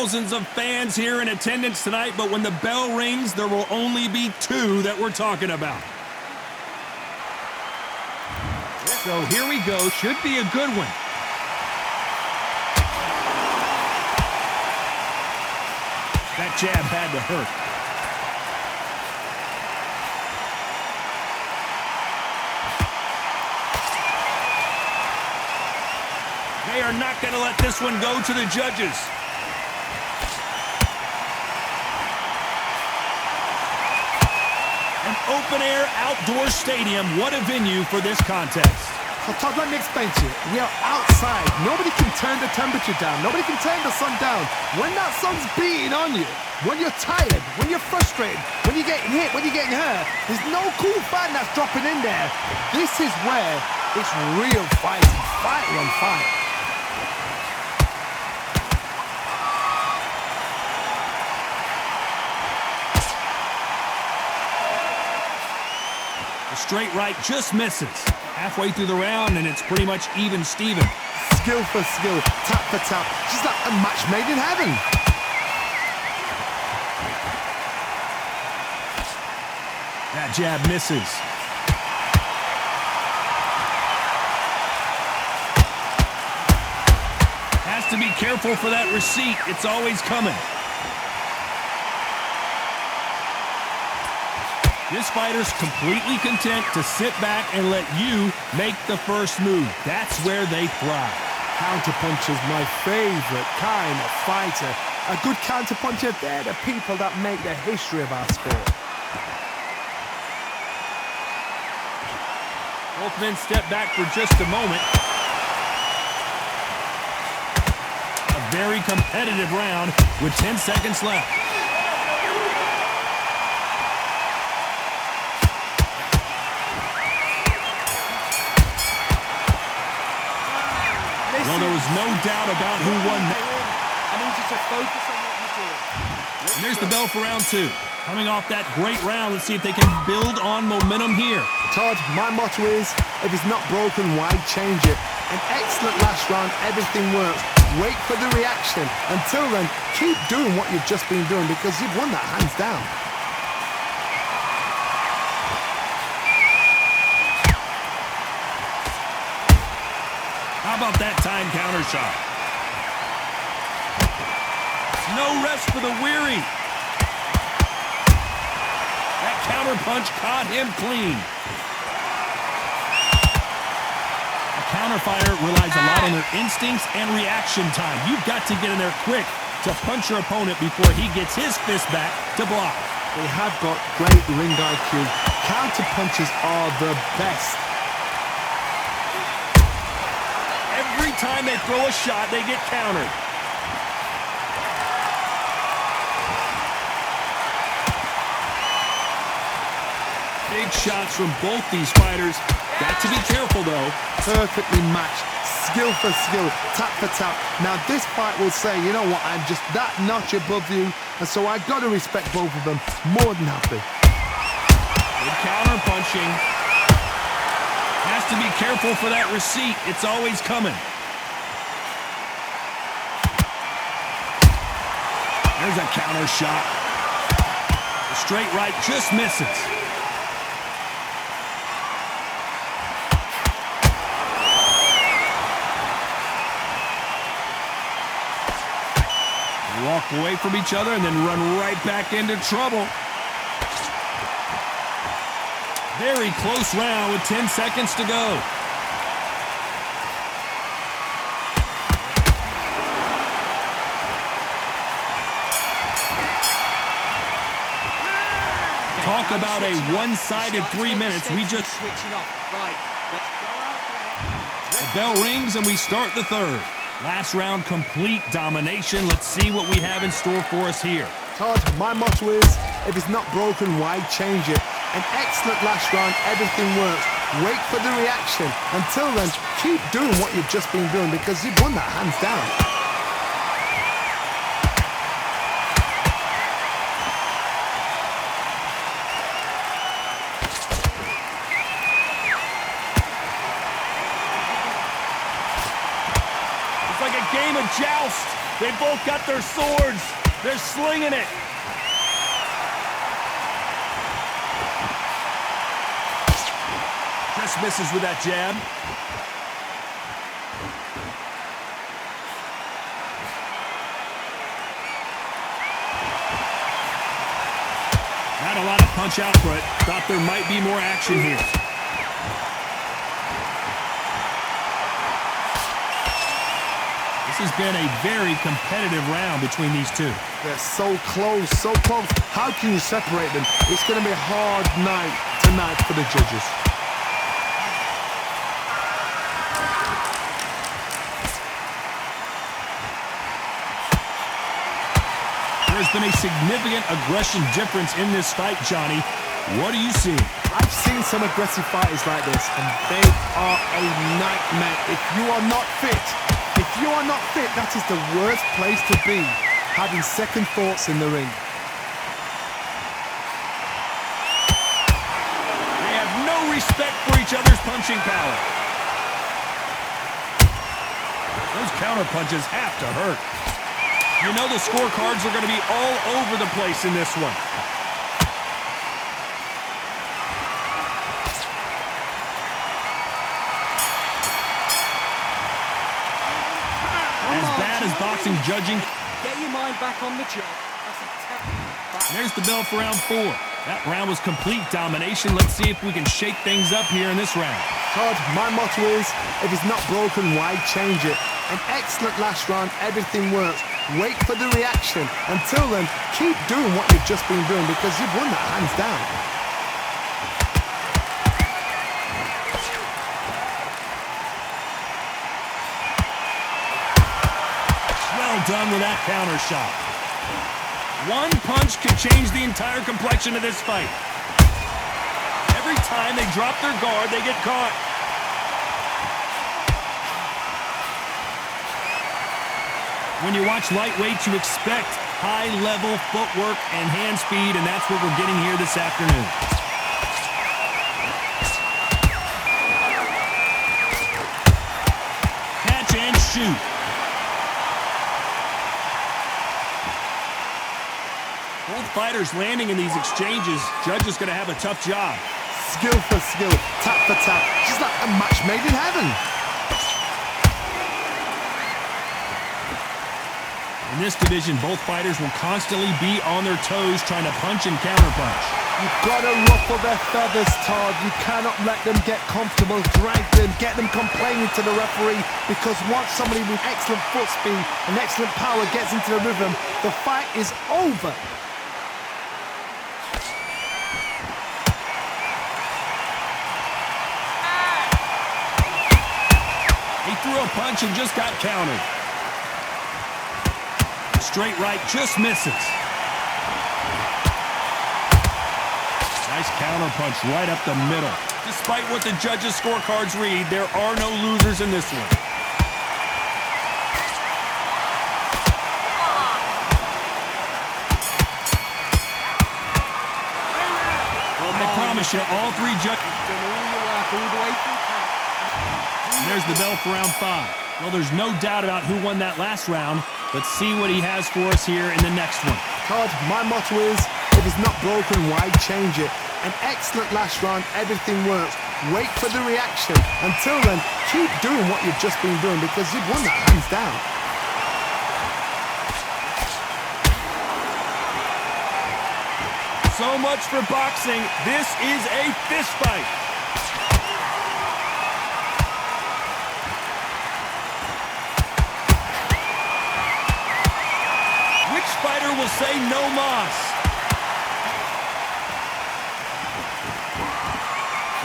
thousands of fans here in attendance tonight, but when the bell rings, there will only be two that we're talking about. So here we go. Should be a good one. That jab had to hurt. They are not going to let this one go to the judges. An open-air outdoor stadium. What a venue for this contest. So Todd, let me explain to you. We are outside. Nobody can turn the temperature down. Nobody can turn the sun down. When that sun's beating on you, when you're tired, when you're frustrated, when you're getting hit, when you're getting hurt, there's no cool fan that's dropping in there. This is where it's real fighting. Fight on fight. The straight right just misses. Halfway through the round, and it's pretty much even Steven. Skill for skill, tap for tap. Just like a match made in heaven. That jab misses. Has to be careful for that receipt. It's always coming. This fighter's completely content to sit back and let you make the first move. That's where they thrive. Counterpuncher's my favorite kind of fighter. A good counterpuncher, they're the people that make the history of our sport. Both men step back for just a moment. A very competitive round with 10 seconds left. Well, there was no doubt about who won that. I need you to focus on what you're doing. And there's the bell for round two. Coming off that great round, let's see if they can build on momentum here. Todd, my motto is, if it's not broken, why change it? An excellent last round, everything works. Wait for the reaction. Until then, keep doing what you've just been doing because you've won that hands down. How about that time counter shot? No rest for the weary. That counter punch caught him clean. A counter fighter relies a lot on their instincts and reaction time. You've got to get in there quick to punch your opponent before he gets his fist back to block. They have got great ring IQ. Counter punches are the best. Every time they throw a shot, they get countered. Big shots from both these fighters. Got to be careful, though. Perfectly matched. Skill for skill, tap for tap. Now, this fight will say, you know what, I'm just that notch above you, and so I got to respect both of them. More than happy. Good counter punching. Has to be careful for that receipt. It's always coming. There's a counter shot. The straight right just misses. They walk away from each other and then run right back into trouble. Very close round with 10 seconds to go. Talk about a one-sided 3 minutes. We just... The bell rings and we start the third. Last round, complete domination. Let's see what we have in store for us here. Todd, my motto is, if it's not broken, why change it? An excellent last round, everything works. Wait for the reaction. Until then, keep doing what you've just been doing because you've won that hands down. It's like a game of joust. They both got their swords. They're slinging it. Just misses with that jab. Not a lot of punch output. Thought there might be more action here. This has been a very competitive round between these two. They're so close, so close. How can you separate them? It's going to be a hard night tonight for the judges. There's been a significant aggression difference in this fight, Johnny. What do you see? I've seen some aggressive fighters like this, and they are a nightmare. If you are not fit, that is the worst place to be, having second thoughts in the ring. They have no respect for each other's punching power. Those counter punches have to hurt. You know the scorecards are going to be all over the place in this one. As bad as boxing judging. Get your mind back on the job. There's the bell for round 4. That round was complete domination. Let's see if we can shake things up here in this round. Todd, my motto is, if it's not broken, why change it? An excellent last round, everything works. Wait for the reaction. Until then, keep doing what you've just been doing because you've won that hands down. Well done with that counter shot. One punch can change the entire complexion of this fight. Every time they drop their guard, they get caught. When you watch lightweights, you expect high-level footwork and hand speed, and that's what we're getting here this afternoon. Catch and shoot. Both fighters landing in these exchanges. Judge is going to have a tough job. Skill for skill, tap for tap. Just like a match made in heaven. In this division, both fighters will constantly be on their toes trying to punch and counterpunch. You've got to ruffle their feathers, Todd. You cannot let them get comfortable, drag them, get them complaining to the referee, because once somebody with excellent foot speed and excellent power gets into the rhythm, the fight is over. He threw a punch and just got countered. Straight right just misses. Nice counter punch right up the middle. Despite what the judges' scorecards read, there are no losers in this one. I promise you, all three judges. And there's the bell for round 5. Well, there's no doubt about who won that last round. Let's see what he has for us here in the next one. Todd, my motto is, if it's not broken, why change it? An excellent last round, everything works. Wait for the reaction. Until then, keep doing what you've just been doing because you've won that hands down. So much for boxing. This is a fist fight. Which fighter will say no mas?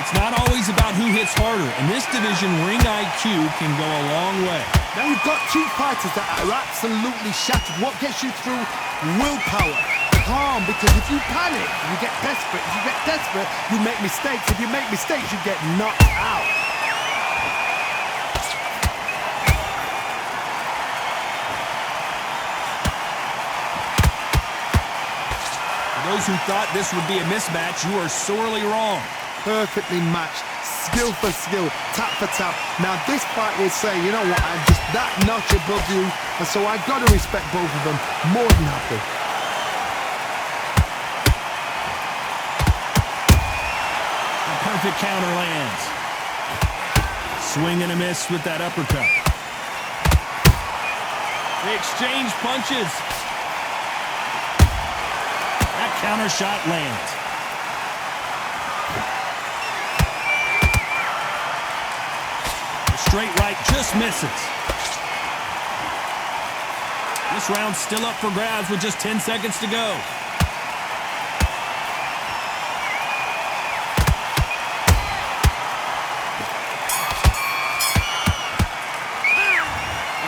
It's not always about who hits harder. In this division, ring IQ can go a long way. Now you've got two fighters that are absolutely shattered. What gets you through? Willpower. Calm, because if you panic, you get desperate. If you get desperate, you make mistakes. If you make mistakes, you get knocked out. For those who thought this would be a mismatch, you are sorely wrong. Perfectly matched, skill for skill, tap for tap. Now this fight will say, you know what, I'm just that notch above you. And so I got to respect both of them more than happy. A perfect counter lands. Swing and a miss with that uppercut. They exchange punches. That counter shot lands. The straight right just misses. This round's still up for grabs with just 10 seconds to go.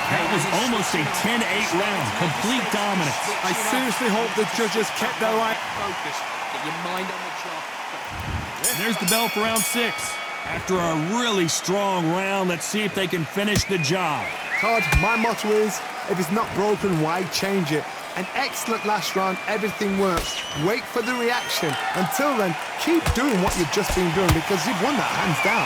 That was almost a 10-8 round. Complete dominance. I seriously hope the judges kept their eye. Focus. Get your mind on the job. There's the bell for round 6. After a really strong round, let's see if they can finish the job. Todd, my motto is, if it's not broken, why change it? An excellent last round, everything works. Wait for the reaction. Until then, keep doing what you've just been doing because you've won that hands down.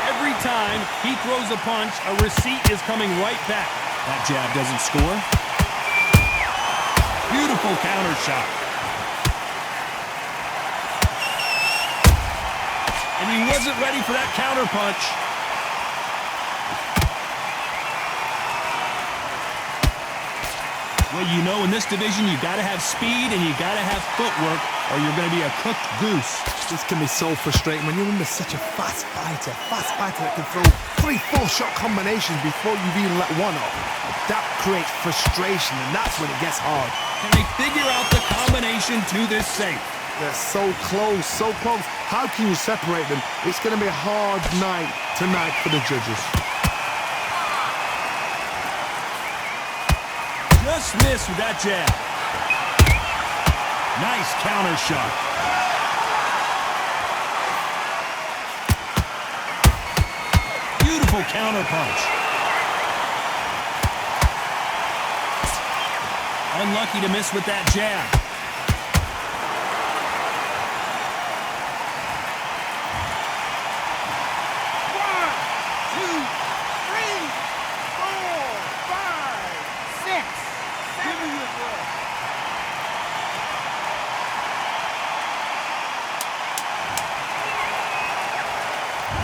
Every time he throws a punch, a receipt is coming right back. That jab doesn't score. Beautiful counter shot. And he wasn't ready for that counter punch. Well, you know, in this division, you got to have speed and you got to have footwork or you're going to be a cooked goose. This can be so frustrating when you're under such a fast fighter that can throw 3-4 shot combinations before you've even let one off. That creates frustration, and that's when it gets hard. Can they figure out the combination to this safe? They're so close, so close. How can you separate them? It's going to be a hard night tonight for the judges. Just missed with that jab. Nice counter shot. Beautiful counter punch. Unlucky to miss with that jab.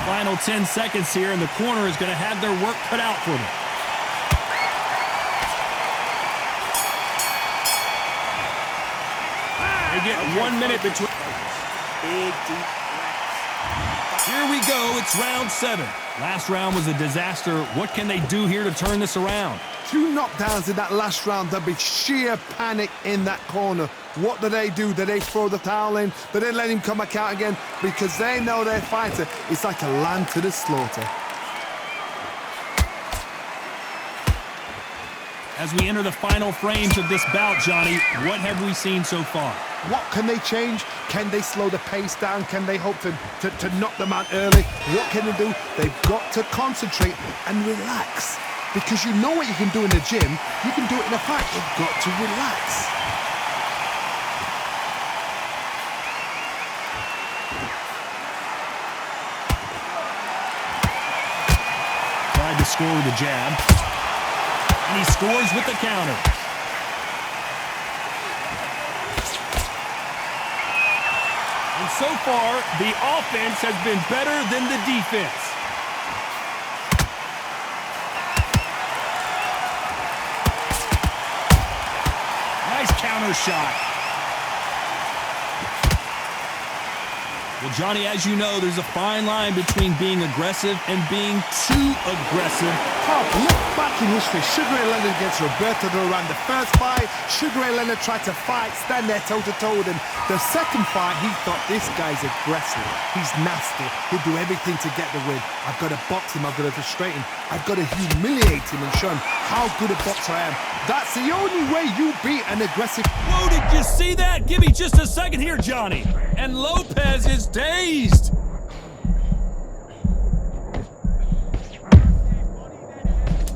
Final 10 seconds here, and the corner is going to have their work cut out for them. They get 1 minute between. Big, deep breaths. Here we go. It's round 7. Last round was a disaster. What can they do here to turn this around? 2 knockdowns in that last round. There'll be sheer panic in that corner. What do? Do they throw the towel in? Do they let him come back out again? Because they know their fighter is like a lamb to the slaughter. As we enter the final frames of this bout, Johnny, what have we seen so far? What can they change? Can they slow the pace down? Can they hope to knock them out early? What can they do? They've got to concentrate and relax. Because you know what you can do in the gym, you can do it in a fight. You've got to relax. Tried to score with a jab. And he scores with the counter. And so far, the offense has been better than the defense. Nice counter shot. Well, Johnny, as you know, there's a fine line between being aggressive and being too aggressive. Todd, look back in history. Sugar Ray Leonard against Roberto Duran. The first fight, Sugar Ray Leonard tried to fight, stand there toe-to-toe with him. The second fight, he thought, this guy's aggressive. He's nasty. He'll do everything to get the win. I've got to box him. I've got to frustrate him. I've got to humiliate him and show him how good a boxer I am. That's the only way you beat an aggressive... Whoa, did you see that? Give me just a second here, Johnny. And Lopez is dazed.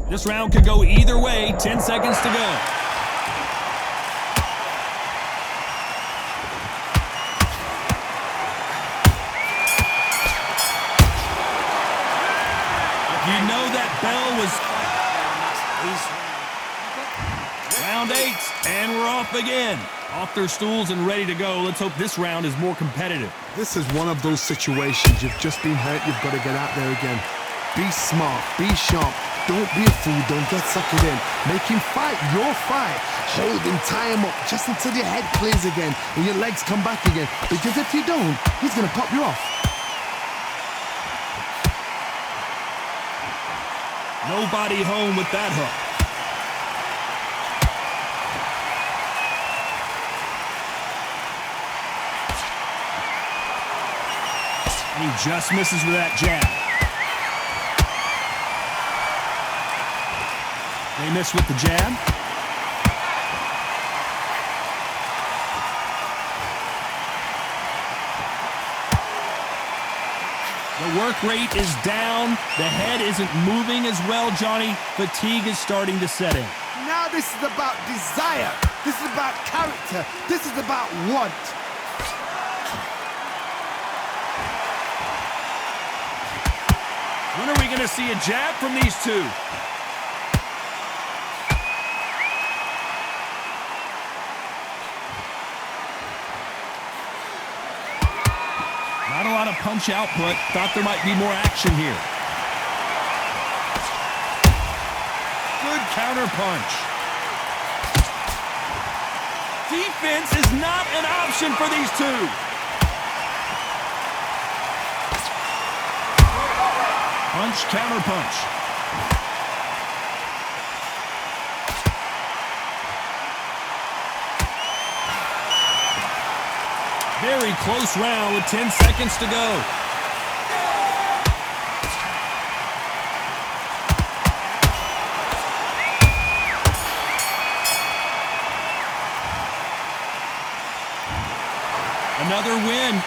This round could go either way. 10 seconds to go. that bell was... Round 8, and we're off again. Off their stools and ready to go. Let's hope this round is more competitive. This is one of those situations. You've just been hurt. You've got to get out there again. Be smart. Be sharp. Don't be a fool. Don't get suckered in. Make him fight your fight. Hold him, tie him up just until your head clears again and your legs come back again. Because if you don't, he's going to pop you off. Nobody home with that hook. And he just misses with that jab. They miss with the jab. The work rate is down. The head isn't moving as well, Johnny. Fatigue is starting to set in. Now this is about desire. This is about character. This is about want. When are we going to see a jab from these two? Not a lot of punch output. Thought there might be more action here. Good counter punch. Defense is not an option for these two. Punch, counter punch. Very close round with 10 seconds to go. Another win.